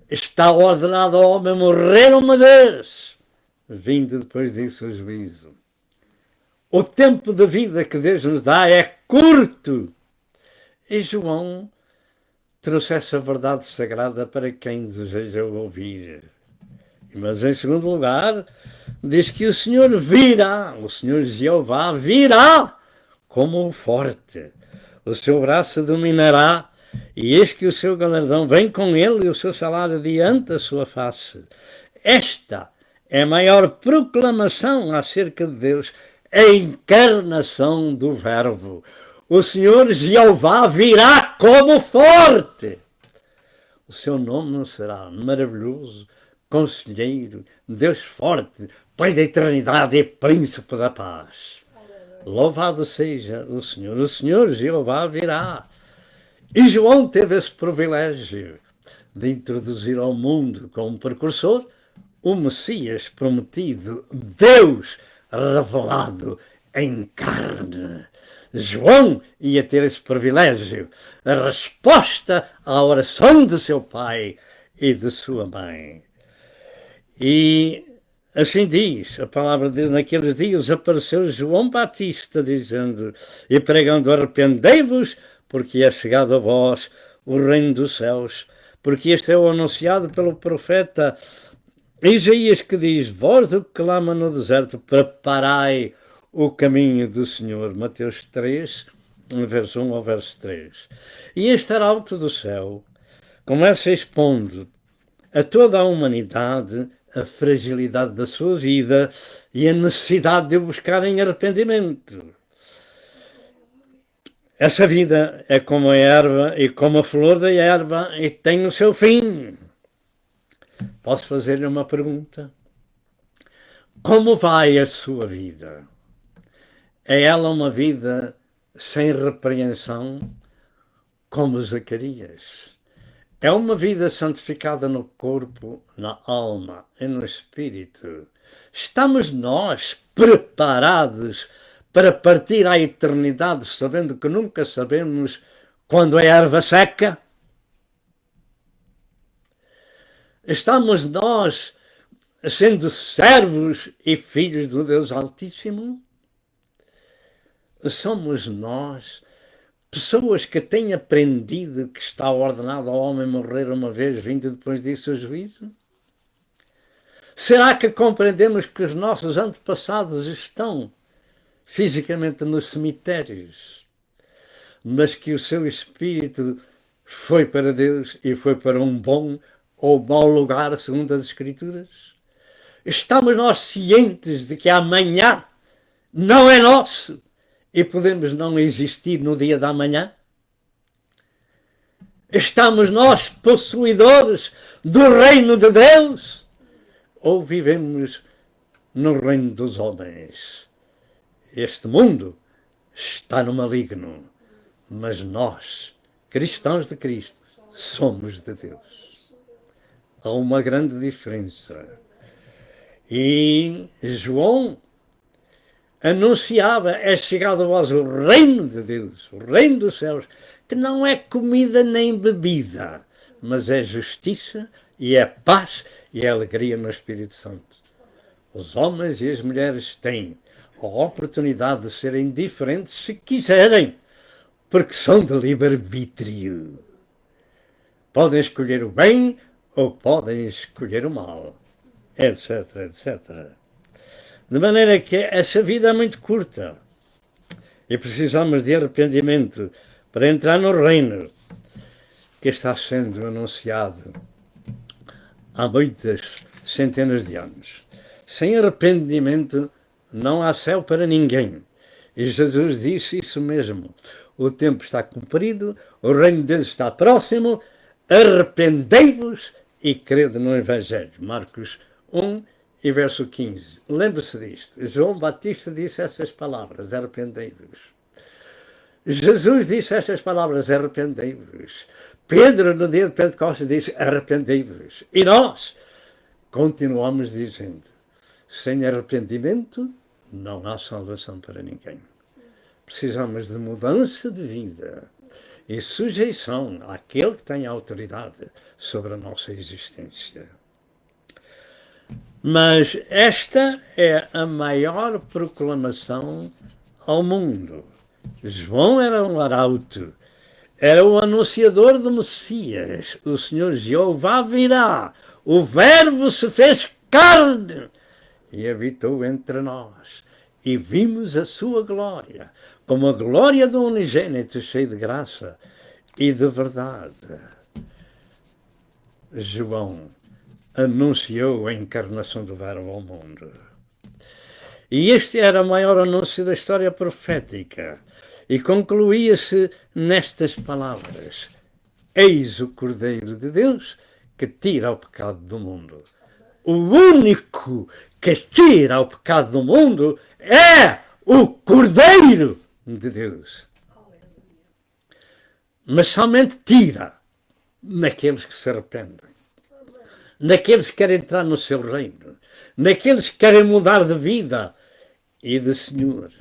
Está ordenado ao homem morrer uma vez, vindo depois disso o juízo. O tempo de vida que Deus nos dá é curto. E João trouxe essa verdade sagrada para quem deseja ouvir. Mas, em segundo lugar, diz que o Senhor virá, o Senhor Jeová virá como o forte. O seu braço dominará, e eis que o seu galardão vem com ele e o seu salário diante da sua face. Esta é a maior proclamação acerca de Deus, a encarnação do Verbo. O Senhor Jeová virá como forte. O seu nome será maravilhoso, conselheiro, Deus forte, Pai da eternidade e príncipe da paz. Louvado seja o Senhor Jeová virá. E João teve esse privilégio de introduzir ao mundo como precursor o Messias prometido, Deus revelado em carne. João ia ter esse privilégio, a resposta à oração de seu pai e de sua mãe. E assim diz a palavra de Deus: naqueles dias apareceu João Batista, dizendo e pregando: arrependei-vos, porque é chegado a vós o reino dos céus. Porque este é o anunciado pelo profeta Isaías, que diz: voz do que clama no deserto, preparai o caminho do Senhor. Mateus 3, verso 1 ao verso 3. E este arauto do céu começa expondo a toda a humanidade a fragilidade da sua vida e a necessidade de buscarem arrependimento. Essa vida é como a erva e como a flor da erva e tem o seu fim. Posso fazer-lhe uma pergunta? Como vai a sua vida? É ela uma vida sem repreensão, como Zacarias? É uma vida santificada no corpo, na alma e no espírito. Estamos nós preparados para partir à eternidade, sabendo que nunca sabemos quando é erva seca? Estamos nós sendo servos e filhos do Deus Altíssimo? Somos nós pessoas que têm aprendido que está ordenado ao homem morrer uma vez, vindo depois disso o juízo? Será que compreendemos que os nossos antepassados estão fisicamente nos cemitérios, mas que o seu espírito foi para Deus e foi para um bom ou mau lugar, segundo as Escrituras? Estamos nós cientes de que amanhã não é nosso e podemos não existir no dia da manhã? Estamos nós possuidores do reino de Deus? Ou vivemos no reino dos homens? Este mundo está no maligno, mas nós, cristãos de Cristo, somos de Deus. Há uma grande diferença. E João anunciava: é chegado a vós o reino de Deus, o reino dos céus, que não é comida nem bebida, mas é justiça e é paz e é alegria no Espírito Santo. Os homens e as mulheres têm a oportunidade de serem diferentes se quiserem, porque são de livre-arbítrio. Podem escolher o bem ou podem escolher o mal, etc, etc. De maneira que essa vida é muito curta e precisamos de arrependimento para entrar no reino que está sendo anunciado há muitas centenas de anos. Sem arrependimento não há céu para ninguém. E Jesus disse isso mesmo. O tempo está cumprido, o reino de Deus está próximo, arrependei-vos e crede no Evangelho. Marcos 1 e verso 15. Lembre-se disto. João Batista disse essas palavras: arrependei-vos. Jesus disse estas palavras: arrependei-vos. Pedro, no dia de Pentecostes, disse: arrependei-vos. E nós continuamos dizendo: sem arrependimento não há salvação para ninguém. Precisamos de mudança de vida e sujeição àquele que tem autoridade sobre a nossa existência. Mas esta é a maior proclamação ao mundo. João era um arauto, era o anunciador do Messias. O Senhor Jeová virá, o Verbo se fez carne e habitou entre nós. E vimos a sua glória, como a glória do unigênito, cheio de graça e de verdade. João anunciou a encarnação do Verbo ao mundo. E este era o maior anúncio da história profética. E concluía-se nestas palavras: eis o Cordeiro de Deus que tira o pecado do mundo. O único que tira o pecado do mundo é o Cordeiro de Deus. Mas somente tira naqueles que se arrependem, naqueles que querem entrar no seu reino, naqueles que querem mudar de vida e de Senhor.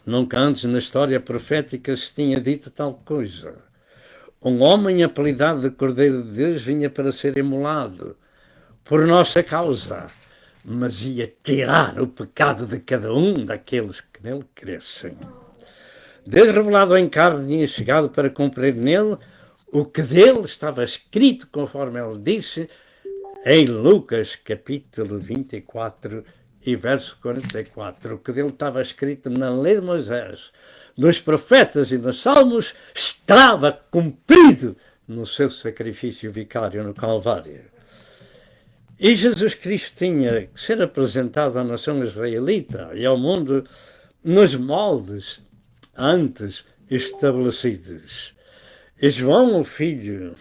Nunca antes na história profética se tinha dito tal coisa. Um homem apelidado de Cordeiro de Deus vinha para ser imolado por nossa causa, mas ia tirar o pecado de cada um daqueles que nele crescem. Deus revelado em carne tinha chegado para cumprir nele o que dele estava escrito, conforme ele disse em Lucas capítulo 24 e verso 44. O que dele estava escrito na lei de Moisés, nos profetas e nos salmos, estava cumprido no seu sacrifício vicário no Calvário. E Jesus Cristo tinha que ser apresentado à nação israelita e ao mundo nos moldes antes estabelecidos. E João, o filho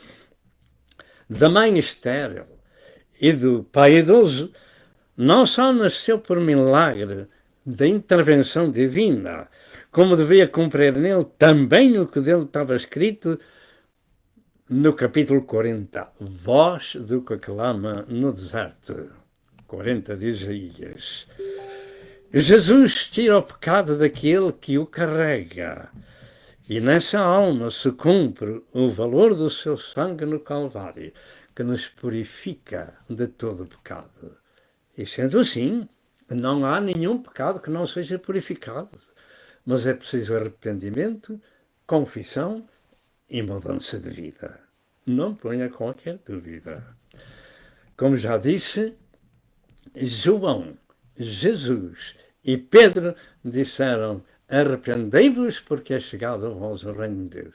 da mãe estéril e do pai idoso, não só nasceu por milagre da intervenção divina, como devia cumprir nele também o que dele estava escrito no capítulo 40, voz do que clama no deserto, 40 de Isaías. Jesus tira o pecado daquele que o carrega, e nessa alma se cumpre o valor do seu sangue no Calvário, que nos purifica de todo o pecado. E sendo assim, não há nenhum pecado que não seja purificado, mas é preciso arrependimento, confissão e mudança de vida. Não ponha qualquer dúvida. Como já disse, João, Jesus e Pedro disseram: arrependei-vos porque é chegado a vós o reino de Deus.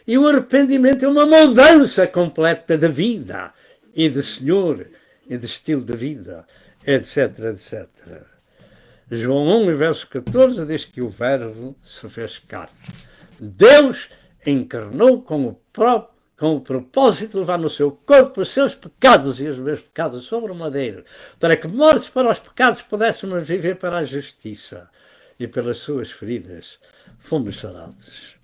E o arrependimento é uma mudança completa de vida e de Senhor e de estilo de vida, etc, etc. João 1, verso 14 diz que o Verbo se fez carne. Deus encarnou com o propósito de levar no seu corpo os seus pecados e os meus pecados sobre o madeiro, para que, mortos para os pecados, pudéssemos viver para a justiça. E pelas suas feridas fomos sarados.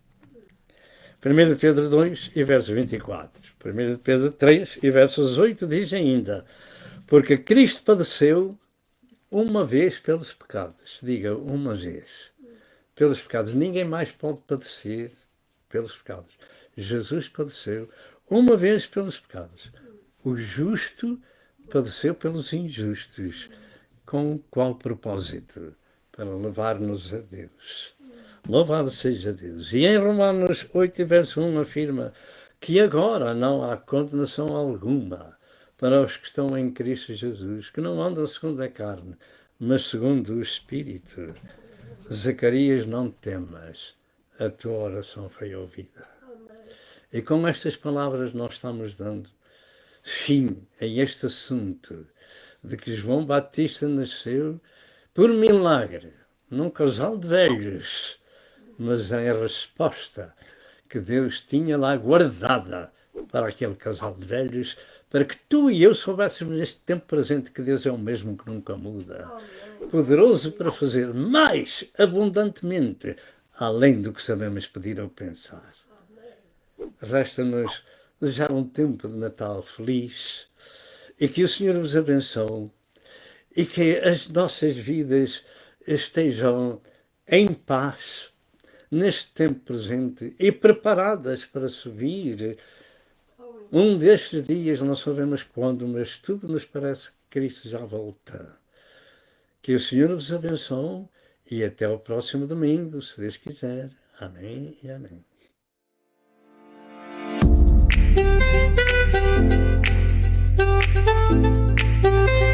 1 Pedro 2 e verso 24. 1 Pedro 3 e versos 8 diz ainda: porque Cristo padeceu uma vez pelos pecados. Diga, uma vez. Pelos pecados. Ninguém mais pode padecer pelos pecados. Jesus padeceu uma vez pelos pecados. O justo padeceu pelos injustos. Com qual propósito? Para levar-nos a Deus. Louvado seja Deus. E em Romanos 8, verso 1 afirma que agora não há condenação alguma para os que estão em Cristo Jesus, que não andam segundo a carne, mas segundo o Espírito. Zacarias, não temas, a tua oração foi ouvida. E com estas palavras nós estamos dando fim a este assunto de que João Batista nasceu por milagre, num casal de velhos, mas em resposta que Deus tinha lá guardada para aquele casal de velhos, para que tu e eu soubéssemos neste tempo presente que Deus é o mesmo que nunca muda, poderoso para fazer mais abundantemente, além do que sabemos pedir ou pensar. Resta-nos desejar um tempo de Natal feliz e que o Senhor vos abençoe e que as nossas vidas estejam em paz neste tempo presente e preparadas para subir. Um destes dias, não sabemos quando, mas tudo nos parece que Cristo já volta. Que o Senhor vos abençoe e até o próximo domingo, se Deus quiser. Amém e amém. Thank you.